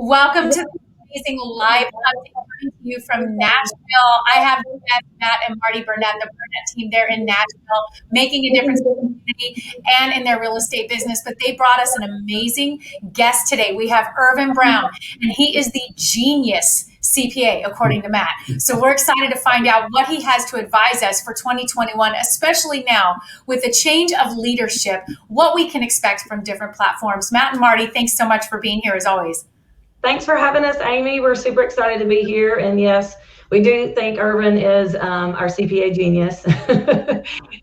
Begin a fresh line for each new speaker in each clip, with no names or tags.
Welcome to the amazing live update coming to you from Nashville. I have Matt and Martie Burnett, the Burnett team there in Nashville, making a difference in the community and in their real estate business. But they brought us an amazing guest today. We have Ervin Brown, and he is the genius CPA, according to Matt. So we're excited to find out what he has to advise us for 2021, especially now with the change of leadership, what we can expect from different platforms. Matt and Martie, thanks so much for being here as always.
Thanks for having us, Amy. We're super excited to be here. And yes, we do think Ervin is our CPA genius.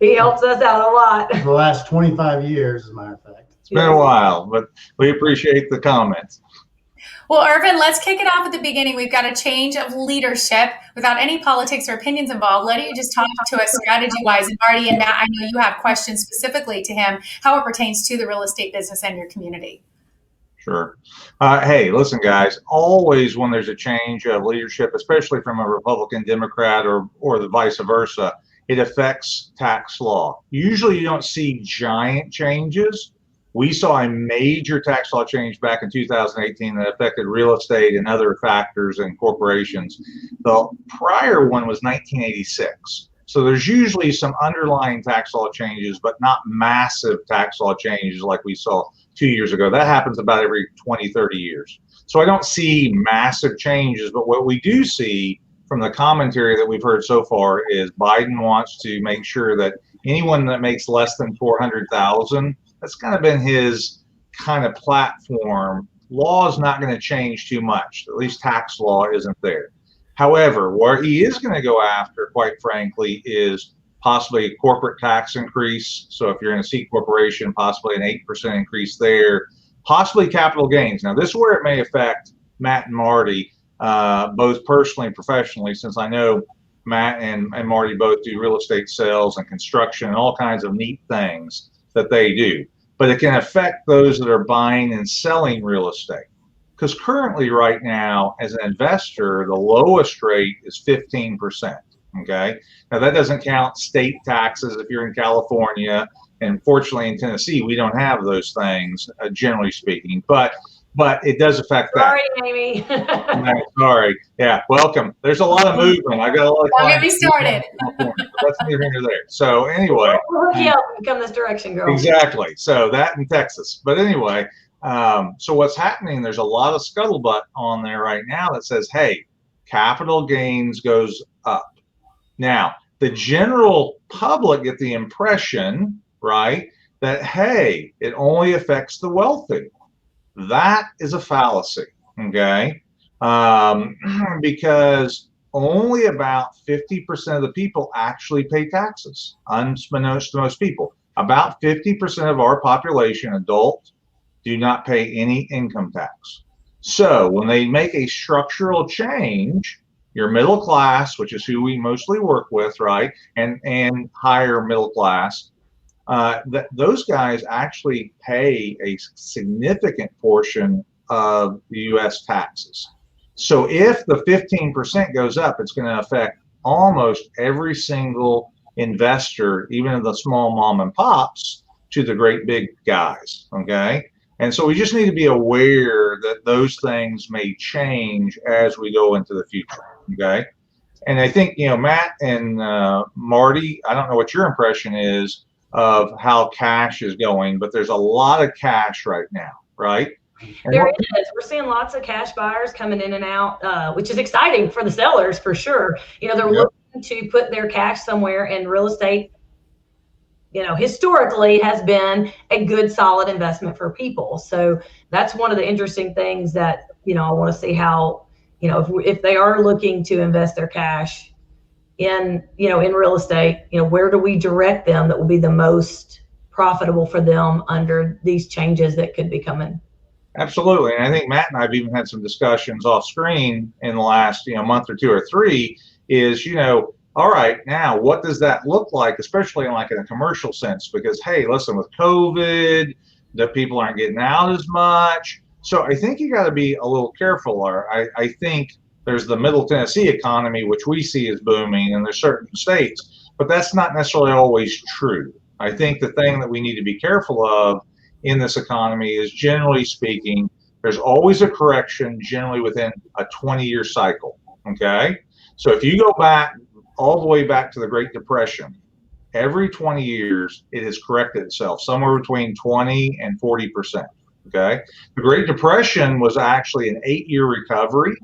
He helps us out a lot.
For the last 25 years, as a matter of fact.
It's been a while, but we appreciate the comments.
Well, Ervin, let's kick it off at the beginning. We've got a change of leadership without any politics or opinions involved. Let you just talk to us strategy-wise. And Martie and Matt, I know you have questions specifically to him, how it pertains to the real estate business and your community.
Sure. Hey, listen, guys, always when there's a change of leadership, especially from a Republican, Democrat, or the vice versa, it affects tax law. Usually you don't see giant changes. We saw a major tax law change back in 2018 that affected real estate and other factors and corporations. The prior one was 1986. So there's usually some underlying tax law changes, but not massive tax law changes like we saw 2 years ago. That happens about every 20, 30 years. So I don't see massive changes, but what we do see from the commentary that we've heard so far is Biden wants to make sure that anyone that makes less than $400,000, that's kind of been his kind of platform. Law is not going to change too much. At least tax law isn't there. However, where he is going to go after, quite frankly, is possibly a corporate tax increase. So if you're in a C corporation, possibly an 8% increase there, possibly capital gains. Now, this is where it may affect Matt and Martie, both personally and professionally, since I know Matt and Martie both do real estate sales and construction and all kinds of neat things that they do. But it can affect those that are buying and selling real estate. Because currently right now, as an investor, the lowest rate is 15%. Okay. Now that doesn't count state taxes if you're in California, and fortunately in Tennessee we don't have those things, generally speaking. But it does affect that.
Sorry, Amy.
No, sorry. Yeah. Welcome. There's a lot of movement. I got a lot of.
Don't get me started.
That's neither here nor there. So anyway.
We'll hook you up and come this direction, girl.
Exactly. So that in Texas. But anyway, so what's happening? There's a lot of scuttlebutt on there right now that says, hey, capital gains goes up. Now, the general public get the impression, right, that, hey, it only affects the wealthy. That is a fallacy, okay, because only about 50% of the people actually pay taxes, unbeknownst to most people. About 50% of our population, adult, do not pay any income tax. So when they make a structural change, your middle class, which is who we mostly work with, right, and higher middle class, those guys actually pay a significant portion of the U.S. taxes. So if the 15% goes up, it's going to affect almost every single investor, even the small mom and pops, to the great big guys, okay? And so we just need to be aware that those things may change as we go into the future. Okay. And I think, Matt and Martie, I don't know what your impression is of how cash is going, but there's a lot of cash right now, right? And
there is. We're seeing lots of cash buyers coming in and out, which is exciting for the sellers for sure. They're looking to put their cash somewhere, and real estate, historically has been a good, solid investment for people. So that's one of the interesting things that, I want to see how, if they are looking to invest their cash in real estate, where do we direct them that will be the most profitable for them under these changes that could be coming?
Absolutely. And I think Matt and I have even had some discussions off screen in the last, month or two or three is, all right, now what does that look like, especially in a commercial sense? Because, hey, listen, with COVID, the people aren't getting out as much. So I think you got to be a little careful. I think there's the Middle Tennessee economy, which we see as booming, and there's certain states, but that's not necessarily always true. I think the thing that we need to be careful of in this economy is, generally speaking, There's always a correction, generally within a 20-year cycle. Okay, so if you go back all the way back to the Great Depression, every 20 years it has corrected itself somewhere between 20 and 40%. Okay, the Great Depression was actually an 8-year recovery.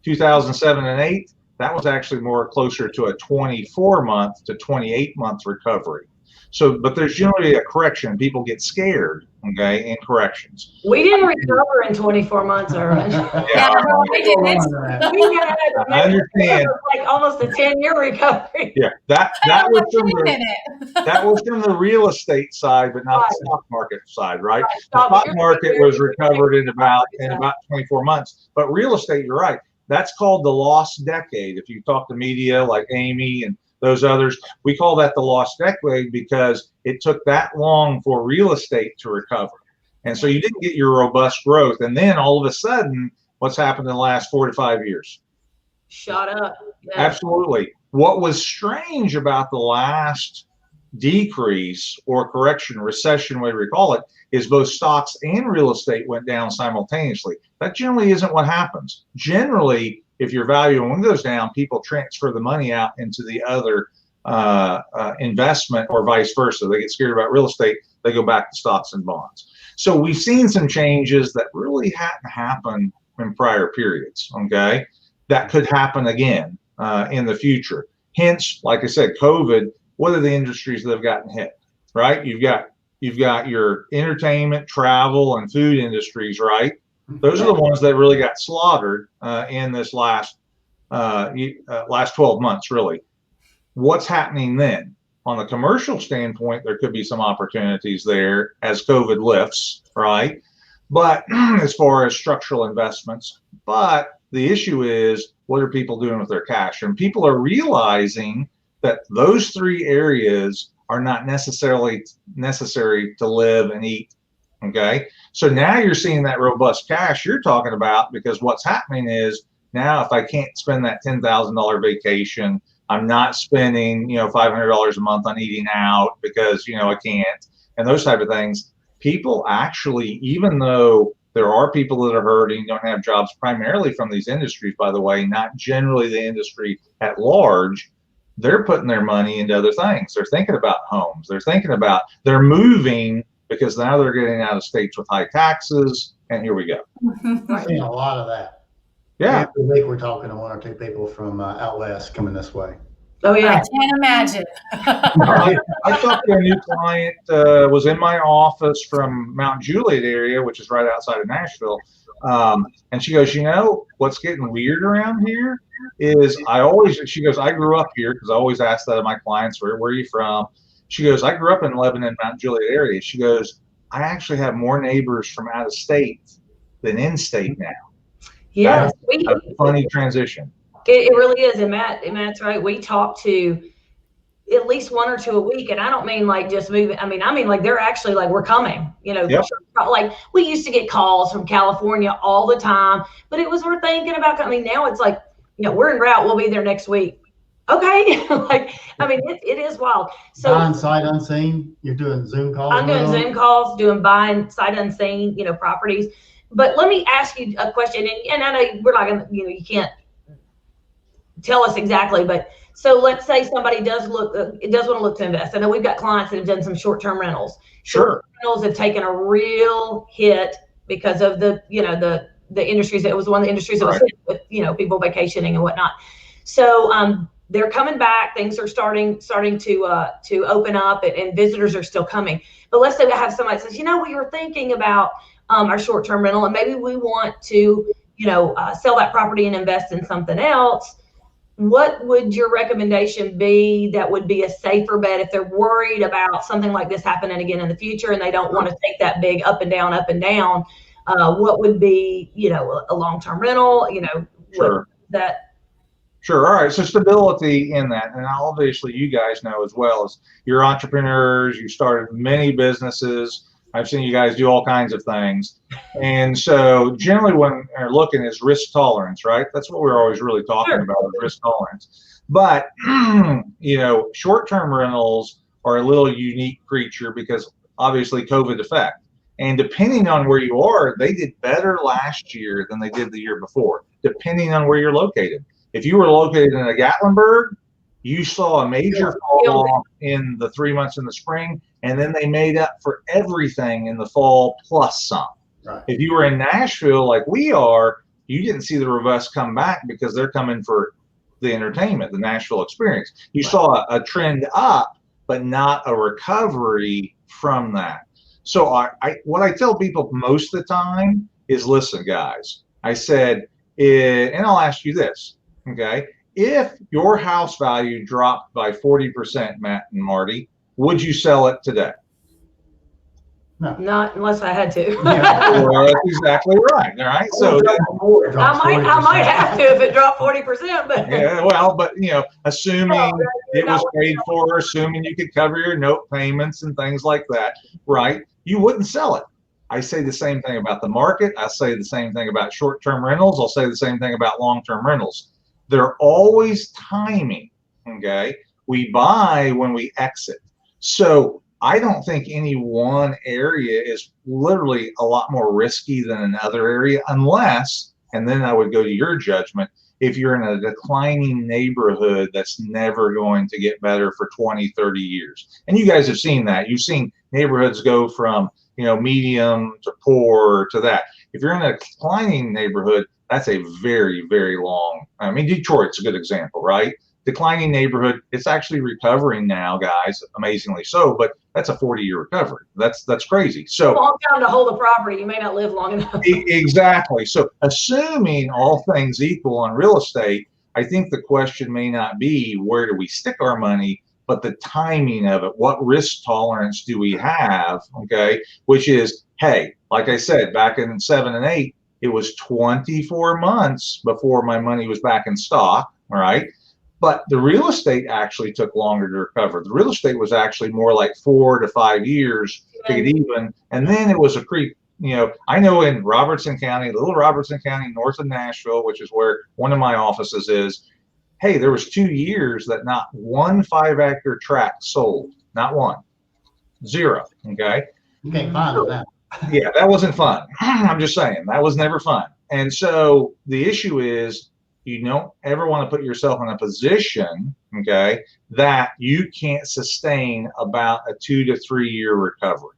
2007 and 8, that was actually more closer to a 24-month to 28-month recovery. So, but there's generally a correction. People get scared, okay, in corrections.
We didn't recover in 24 months, Ervin.
Yeah, no, I didn't.
We had
I understand.
like almost a 10-year recovery.
Yeah, that was from the real estate side, but not the stock market side, right? The stock market was recovered in about 24 months, but real estate, you're right. That's called the lost decade. If you talk to media like Amy and those others, we call that the lost decade because it took that long for real estate to recover. And so you didn't get your robust growth. And then all of a sudden, what's happened in the last 4 to 5 years?
Shot up. Yeah.
Absolutely. What was strange about the last decrease or correction, recession, whatever you call it, is both stocks and real estate went down simultaneously. That generally isn't what happens. Generally, if your value of one goes down, people transfer the money out into the other investment or vice versa. They get scared about real estate, they go back to stocks and bonds. So we've seen some changes that really hadn't happened in prior periods, okay? That could happen again in the future. Hence, like I said, COVID, what are the industries that have gotten hit, right? You've got your entertainment, travel, and food industries, right? Those are the ones that really got slaughtered in this last 12 months, really. What's happening then? On the commercial standpoint, there could be some opportunities there as COVID lifts, right? But as far as structural investments, but the issue is, what are people doing with their cash? And people are realizing that those three areas are not necessarily necessary to live and eat. Okay, so now you're seeing that robust cash you're talking about, because what's happening is now if I can't spend that $10,000 vacation, I'm not spending $500 a month on eating out because I can't, and those type of things. People actually, even though there are people that are hurting, don't have jobs, primarily from these industries, by the way, not generally the industry at large, they're putting their money into other things. They're thinking about homes. They're moving because now they're getting out of states with high taxes, and here we go.
I've seen a lot of that.
Yeah.
Every week we're talking to one or two people from out west coming this way.
Oh
I
yeah.
can't imagine.
I talked to a new client, was in my office from Mount Juliet area, which is right outside of Nashville. And she goes, what's getting weird around here is she goes, I grew up here, because I always ask that of my clients, where are you from? She goes, I grew up in Lebanon, Mount Juliet area. She goes, I actually have more neighbors from out of state than in state now.
Yeah.
That's a funny transition.
It really is. And Matt's right. We talk to at least one or two a week. And I don't mean like just moving. I mean like they're actually like, we're coming,
Yep.
Like we used to get calls from California all the time, but we're thinking about coming. Now it's like, we're en route. We'll be there next week. Okay. It is wild. So
Buying sight unseen, you're doing Zoom calls?
I'm doing Zoom calls, doing buying sight unseen, properties. But let me ask you a question. And I know we're not going to, you can't tell us exactly, but so let's say somebody does want to look to invest. I know we've got clients that have done some short-term rentals.
Sure.
Short-term rentals have taken a real hit because of the industries. It was one of the industries that was hit with, people vacationing and whatnot. So, they're coming back. Things are starting to open up, and visitors are still coming. But let's say we have somebody that says, we were thinking about our short-term rental, and maybe we want to, sell that property and invest in something else. What would your recommendation be that would be a safer bet if they're worried about something like this happening again in the future and they don't want to take that big up and down? What would be, a long-term rental?
Sure. Sure. All right. So stability in that. And obviously you guys know as well, as you're entrepreneurs, you started many businesses. I've seen you guys do all kinds of things. And so generally when they're looking is risk tolerance, right? That's what we're always really talking about, is risk tolerance. But, short-term rentals are a little unique creature because obviously COVID effect. And depending on where you are, they did better last year than they did the year before, depending on where you're located. If you were located in a Gatlinburg, you saw a major fall off in the 3 months in the spring, and then they made up for everything in the fall plus some.
Right.
If you were in Nashville like we are, you didn't see the robust come back because they're coming for the entertainment, the Nashville experience. You saw a trend up, but not a recovery from that. So what I tell people most of the time is, listen, guys, I said, and I'll ask you this, okay? If your house value dropped by 40%, Matt and Marty, would you sell it today?
No.
Not unless I had to.
Well, that's exactly right. All right. So
I might have to if it dropped 40%, but
yeah, well, but assuming it was paid for, assuming you could cover your note payments and things like that, right? You wouldn't sell it. I say the same thing about the market. I say the same thing about short-term rentals. I'll say the same thing about long-term rentals. They're always timing. Okay. We buy when we exit. So I don't think any one area is literally a lot more risky than another area, unless, and then I would go to your judgment, if you're in a declining neighborhood that's never going to get better for 20, 30 years. And you guys have seen that. You've seen neighborhoods go from, medium to poor to that. If you're in a declining neighborhood, that's a very, very long, Detroit's a good example, right? Declining neighborhood, it's actually recovering now, guys, amazingly so, but that's a 40-year recovery. That's crazy. So
long time to hold a property, you may not live long enough.
Exactly. So assuming all things equal on real estate, I think the question may not be where do we stick our money, but the timing of it. What risk tolerance do we have? Okay, which is, hey, like I said, back in 7 and 8, it was 24 months before my money was back in stock. All right. But the real estate actually took longer to recover. The real estate was actually more like 4 to 5 years to get even. And then it was a creep. I know in Robertson County, little Robertson County, north of Nashville, which is where one of my offices is, hey, there was 2 years that not one 5-acre tract sold. Not one. Zero. Okay.
You can't find that.
Yeah, that wasn't fun. I'm just saying, that was never fun. And so the issue is, you don't ever want to put yourself in a position, okay, that you can't sustain about a 2 to 3 year recovery.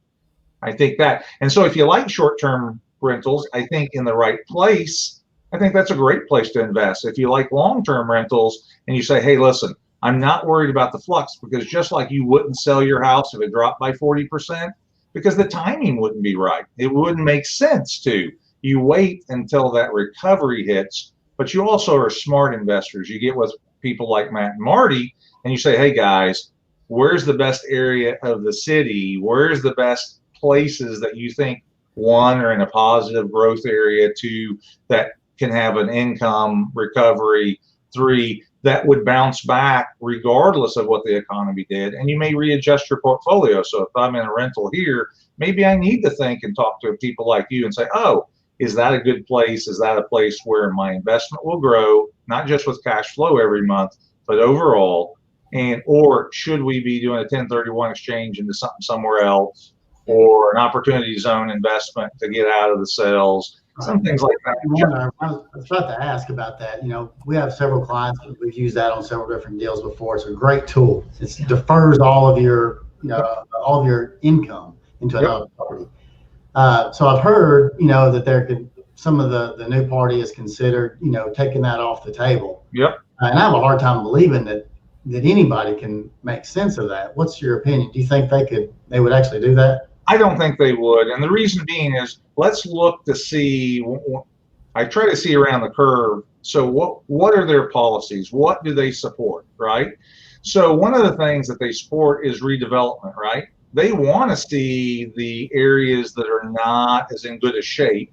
I think that, and so if you like short-term rentals, I think in the right place, I think that's a great place to invest. If you like long-term rentals and you say, hey, listen, I'm not worried about the flux, because just like you wouldn't sell your house if it dropped by 40%, because the timing wouldn't be right. It wouldn't make sense to. You wait until that recovery hits. But you also are smart investors. You get with people like Matt and Marty, and you say, hey, guys, where's the best area of the city? Where's the best places that you think, 1, are in a positive growth area, 2, that can have an income recovery, 3, that would bounce back regardless of what the economy did. And you may readjust your portfolio. So if I'm in a rental here, maybe I need to think and talk to people like you and say, oh, is that a good place? Is that a place where my investment will grow, not just with cash flow every month, but overall? And or should we be doing a 1031 exchange into something somewhere else, or an opportunity zone investment to get out of the sales? Some things like that.
I was about to ask about that. We have several clients. We've used that on several different deals before. It's a great tool. It defers all of your income into another property. So I've heard, that some of the new party has considered, taking that off the table.
Yep.
And I have a hard time believing that anybody can make sense of that. What's your opinion? Do you think they would actually do that?
I don't think they would. And the reason being is, let's look to see, I try to see around the curve. So what are their policies? What do they support, right? So one of the things that they support is redevelopment, right? They want to see the areas that are not as in good a shape,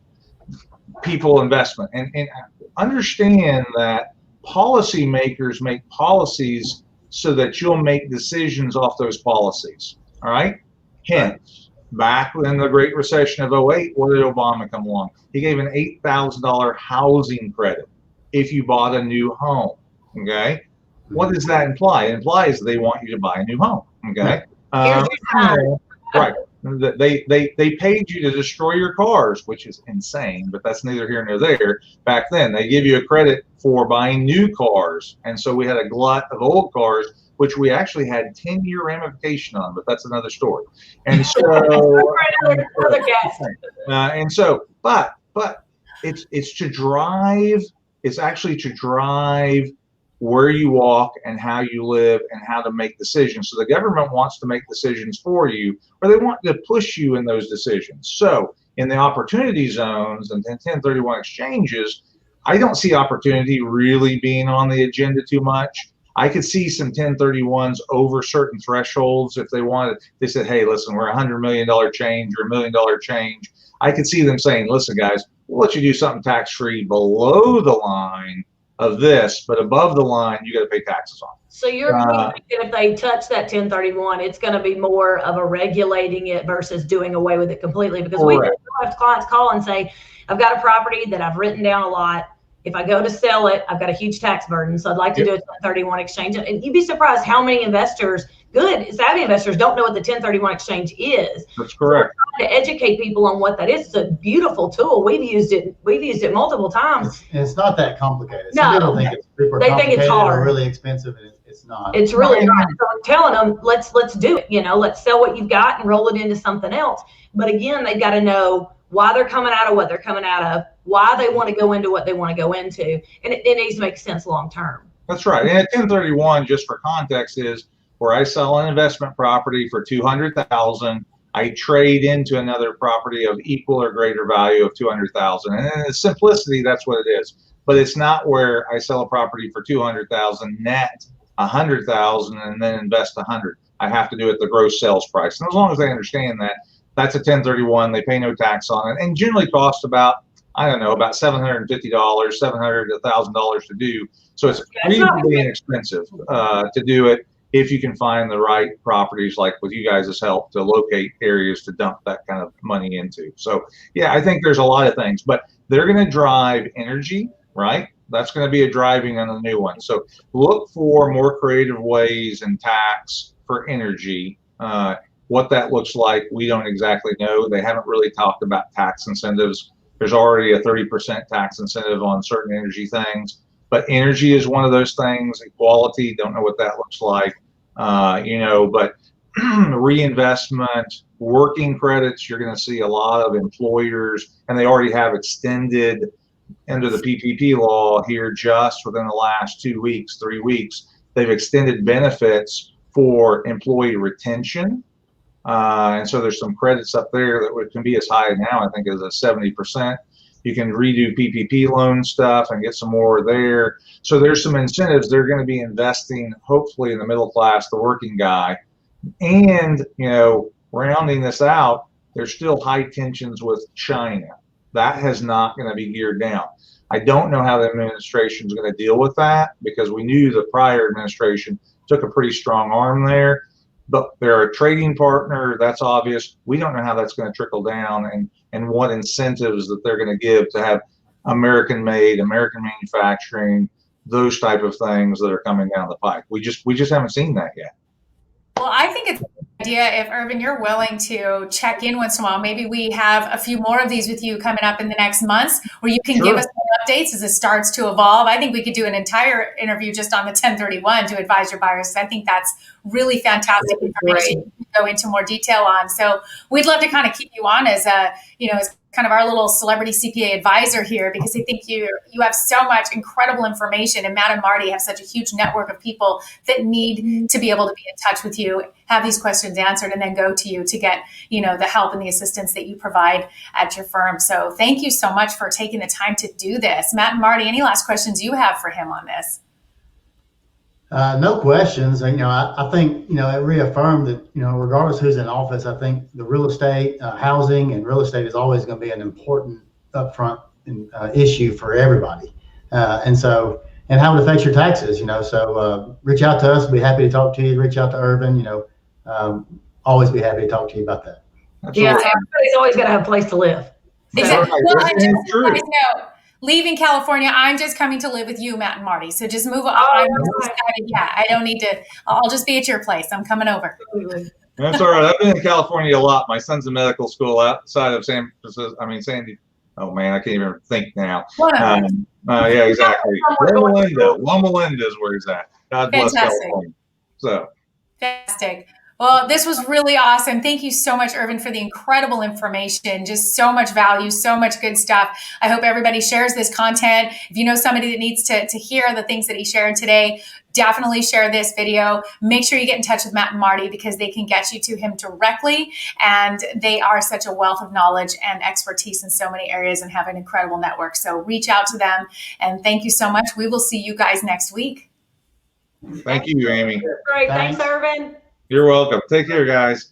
people investment, and understand that policymakers make policies so that you'll make decisions off those policies. All right. Hence, back in the Great Recession of 08, what did Obama come along? He gave an $8,000 housing credit if you bought a new home. Okay. What does that imply? It implies they want you to buy a new home. Okay. Right. They paid you to destroy your cars, which is insane, but that's neither here nor there. Back then, they give you a credit for buying new cars, and so we had a glut of old cars, which we actually had 10-year ramification on, but that's another story. And so, but it's to drive. It's actually to drive where you walk and how you live and how to make decisions. So the government wants to make decisions for you, or they want to push you in those decisions. So in the opportunity zones and 1031 exchanges, I don't see opportunity really being on the agenda too much. I could see some 1031s over certain thresholds if they wanted. They said, hey, listen, we're $100 million change or $1 million change. I could see them saying, listen, guys, we'll let you do something tax-free below the line of this, but above the line, you got to pay taxes on.
So you're thinking if they touch that 1031, it's going to be more of a regulating it versus doing away with it completely. Because we have clients call and say, I've got a property that I've written down a lot. If I go to sell it, I've got a huge tax burden. So I'd like to do a 1031 exchange. And you'd be surprised how many investors, good, savvy investors, don't know what the 1031 exchange is.
That's correct.
So we're trying to educate people on what that is. It's a beautiful tool. We've used it multiple times.
It's not that complicated.
No,
some people think it's super
they think it's hard,
or really expensive, and it's not.
It's really not. So I'm telling them, let's do it. Let's sell what you've got and roll it into something else. But again, they've got to know why they're coming out of what they're coming out of, why they want to go into what they want to go into, and it needs to make sense long term.
That's right. And a 1031, just for context, is where I sell an investment property for $200,000. I trade into another property of equal or greater value of $200,000. And in simplicity, that's what it is. But it's not where I sell a property for $200,000 net $100,000 and then invest $100,000. I have to do it the gross sales price. And as long as they understand that, that's a 1031. They pay no tax on it, and generally costs about, I don't know, about $750, $700 to $1,000 to do. So it's reasonably inexpensive to do it if you can find the right properties, like with you guys' help, to locate areas to dump that kind of money into. So yeah, I think there's a lot of things, but they're going to drive energy, right? That's going to be a driving on the new one. So look for more creative ways in tax for energy. What that looks like, we don't exactly know. They haven't really talked about tax incentives. There's already a 30% tax incentive on certain energy things, but energy is one of those things. Equality, don't know what that looks like, but reinvestment, working credits, you're going to see a lot of employers, and they already have extended under the PPP law here just within the last 2 weeks, 3 weeks. They've extended benefits for employee retention. And so there's some credits up there that can be as high now, I think, as a 70%. You can redo PPP loan stuff and get some more there. So there's some incentives. They're going to be investing, hopefully, in the middle class, the working guy. And, rounding this out, there's still high tensions with China. That has not going to be geared down. I don't know how the administration is going to deal with that, because we knew the prior administration took a pretty strong arm there. But they're a trading partner, that's obvious. We don't know how that's going to trickle down and what incentives that they're going to give to have American made, American manufacturing, those type of things that are coming down the pike. We just haven't seen that yet.
Well, I think it's a good idea if, Ervin, you're willing to check in once in a while. Maybe we have a few more of these with you coming up in the next months where you can give us some updates as it starts to evolve. I think we could do an entire interview just on the 1031 to advise your buyers. I think that's really fantastic information to go into more detail on. So we'd love to kind of keep you on as as kind of our little celebrity CPA advisor here, because I think you have so much incredible information, and Matt and Martie have such a huge network of people that need to be able to be in touch with you, have these questions answered, and then go to you to get, the help and the assistance that you provide at your firm. So thank you so much for taking the time to do this. Matt and Martie, any last questions you have for him on this?
No questions. I think, it reaffirmed that, regardless who's in office, I think the real estate, housing and real estate is always going to be an important upfront issue for everybody. And how it affects your taxes, so reach out to us. We'll be happy to talk to you. Reach out to Ervin, always be happy to talk to you about that.
Yeah, everybody's always got to have a place to live.
Exactly. Well, and just so you guys know, leaving California, I'm just coming to live with you, Matt and Martie. So just move on. I don't need to. I'll just be at your place. I'm coming over.
That's all right. I've been in California a lot. My son's in medical school outside of San Francisco. I mean, Sandy. Oh man, I can't even think now. Yeah, exactly. Loma Linda is where he's at. God bless California. So
fantastic. Well, this was really awesome. Thank you so much, Ervin, for the incredible information. Just so much value, so much good stuff. I hope everybody shares this content. If you know somebody that needs to hear the things that he shared today, definitely share this video. Make sure you get in touch with Matt and Martie because they can get you to him directly. And they are such a wealth of knowledge and expertise in so many areas and have an incredible network. So reach out to them. And thank you so much. We will see you guys next week.
Thank you, Amy.
Great. Thanks, Ervin.
You're welcome. Take care, guys.